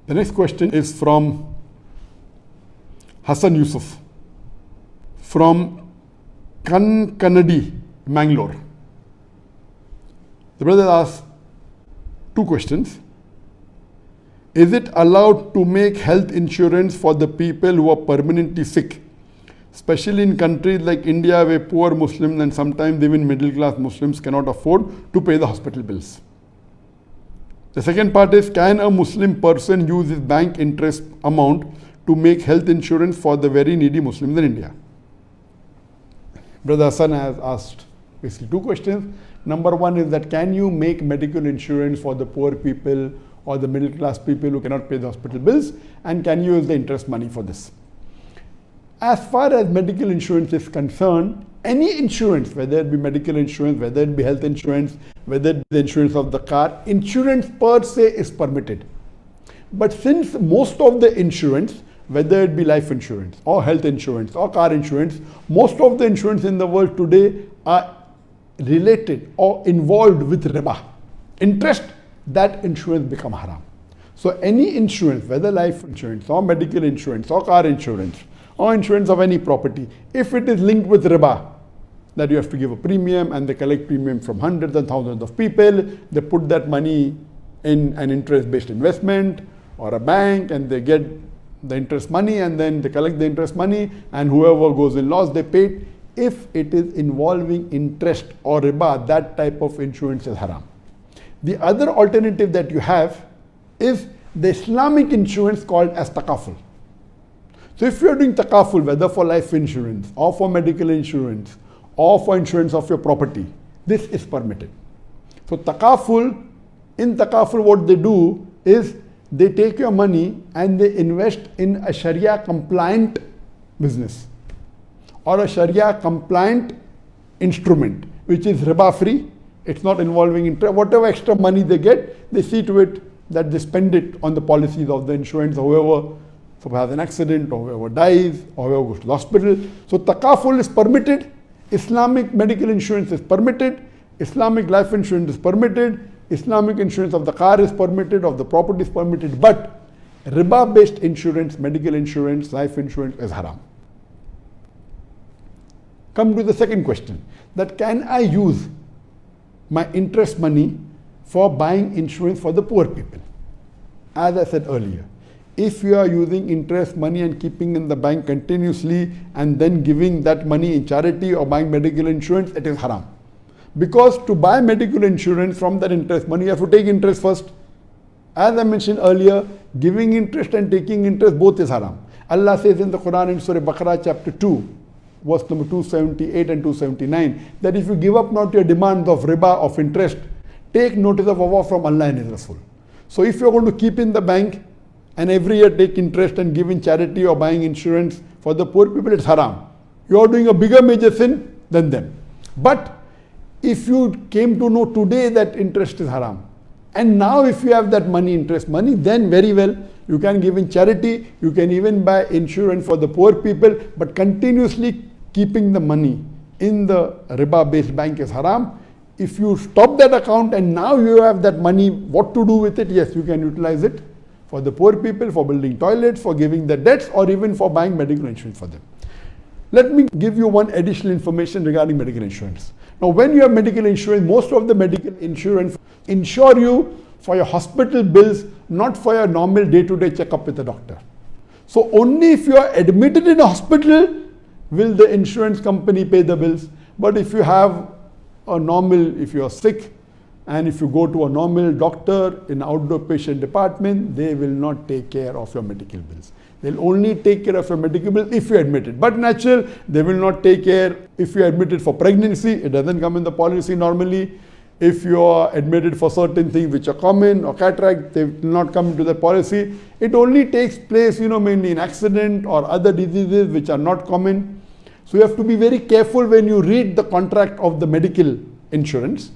The next question is from Hassan Yusuf from Kannadi, Mangalore. The brother asked two questions. Is it allowed to make health insurance for the people who are permanently sick, especially in countries like India where poor Muslims and sometimes even middle class Muslims cannot afford to pay the hospital bills? The second part is, can a Muslim person use his bank interest amount to make health insurance for the very needy Muslims in India? Brother Hassan has asked basically two questions. Number one is that can you make medical insurance for the poor people or the middle class people who cannot pay the hospital bills, and can you use the interest money for this? As far as medical insurance is concerned, any insurance, whether it be medical insurance, whether it be health insurance, whether it be the insurance of the car, insurance per se is permitted. But since most of the insurance, whether it be life insurance or health insurance or car insurance, most of the insurance in the world today are related or involved with riba, interest, that insurance become haram. So any insurance, whether life insurance or medical insurance or car insurance or insurance of any property, if it is linked with riba, that you have to give a premium and they collect premium from hundreds and thousands of people, they put that money in an interest-based investment or a bank and they get the interest money and then they collect the interest money and whoever goes in loss, they pay it. If it is involving interest or riba, that type of insurance is haram. The other alternative that you have is the Islamic insurance called as takaful. So if you are doing takaful, whether for life insurance or for medical insurance or for insurance of your property, this is permitted. So takaful, in takaful what they do is they take your money and they invest in a Sharia compliant business or a Sharia compliant instrument, which is riba free. It's not involving interest. Whatever extra money they get, they see to it that they spend it on the policies of the insurance, whoever has an accident or whoever dies or whoever goes to the hospital. So takaful is permitted, Islamic medical insurance is permitted, Islamic life insurance is permitted, Islamic insurance of the car is permitted, of the property is permitted, but riba based insurance, medical insurance, life insurance is haram. Come to the second question, that can I use my interest money for buying insurance for the poor people? As I said earlier, if you are using interest money and keeping in the bank continuously and then giving that money in charity or buying medical insurance, it is haram. Because to buy medical insurance from that interest money, you have to take interest first. As I mentioned earlier, giving interest and taking interest both is haram. Allah says in the Quran in Surah Baqarah chapter 2, verse number 278 and 279, that if you give up not your demands of riba, of interest, take notice of Allah from Allah and His Rasul. So if you're going to keep in the bank and every year take interest and give in charity or buying insurance for the poor people, it's haram. You're doing a bigger major sin than them. But if you came to know today that interest is haram, and now if you have that money, interest money, then very well, you can give in charity, you can even buy insurance for the poor people, but continuously keeping the money in the riba-based bank is haram. If you stop that account and now you have that money, what to do with it? Yes, you can utilize it for the poor people, for building toilets, for giving the debts, or even for buying medical insurance for them. Let me give you one additional information regarding medical insurance. Now, when you have medical insurance, most of the medical insurance insure you for your hospital bills, not for your normal day-to-day checkup with the doctor. So only if you are admitted in a hospital will the insurance company pay the bills. But if you have a normal, if you are sick and if you go to a normal doctor in outdoor patient department, they will not take care of your medical bills. They'll only take care of your medical bills if you are admitted. But natural, they will not take care if you are admitted for pregnancy. It doesn't come in the policy normally. If you are admitted for certain things which are common or cataract, they will not come into the policy. It only takes place, mainly in accident or other diseases which are not common. So you have to be very careful when you read the contract of the medical insurance.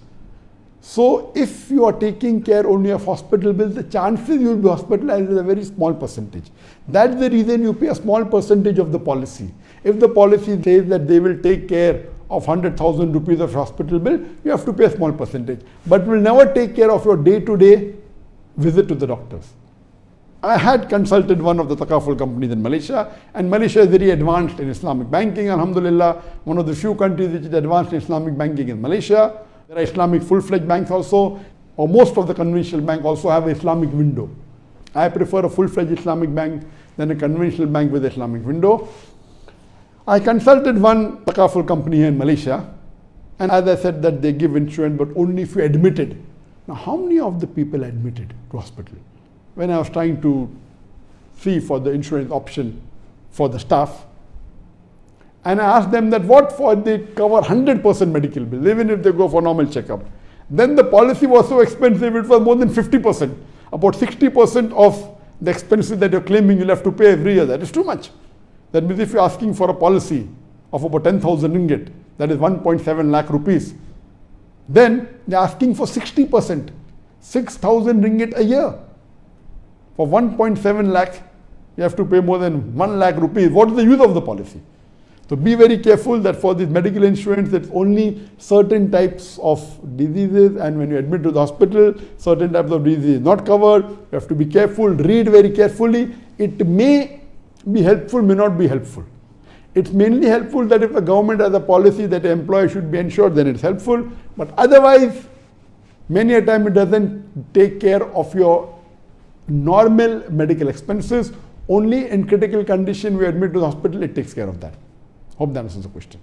So if you are taking care only of hospital bills, the chances you will be hospitalized is a very small percentage. That's the reason you pay a small percentage of the policy. If the policy says that they will take care of 100,000 rupees of hospital bill, you have to pay a small percentage. But will never take care of your day-to-day visit to the doctors. I had consulted one of the Takaful companies in Malaysia, and Malaysia is very advanced in Islamic banking. Alhamdulillah, one of the few countries which is advanced in Islamic banking is Malaysia. There are Islamic full-fledged banks also, or most of the conventional banks also have an Islamic window. I prefer a full-fledged Islamic bank than a conventional bank with Islamic window. I consulted one Takaful company here in Malaysia, and as I said that they give insurance but only if you admitted. Now how many of the people admitted to hospital? When I was trying to see for the insurance option for the staff, and I asked them that what for they cover 100% medical bills, even if they go for normal checkup. Then the policy was so expensive, it was more than 50%. About 60% of the expenses that you're claiming you'll have to pay every year. That is too much. That means if you're asking for a policy of about 10,000 ringgit, that is 1.7 lakh rupees, then they're asking for 60%, 6,000 ringgit a year. For 1.7 lakh, you have to pay more than 1 lakh rupees. What is the use of the policy? So be very careful that for this medical insurance, it's only certain types of diseases, and when you admit to the hospital, certain types of diseases not covered. You have to be careful, read very carefully. It may be helpful, may not be helpful. It's mainly helpful that if the government has a policy that an employee should be insured, then it's helpful. But otherwise, many a time it doesn't take care of your normal medical expenses. Only in critical condition we admit to the hospital, it takes care of that. Hope that answers the question.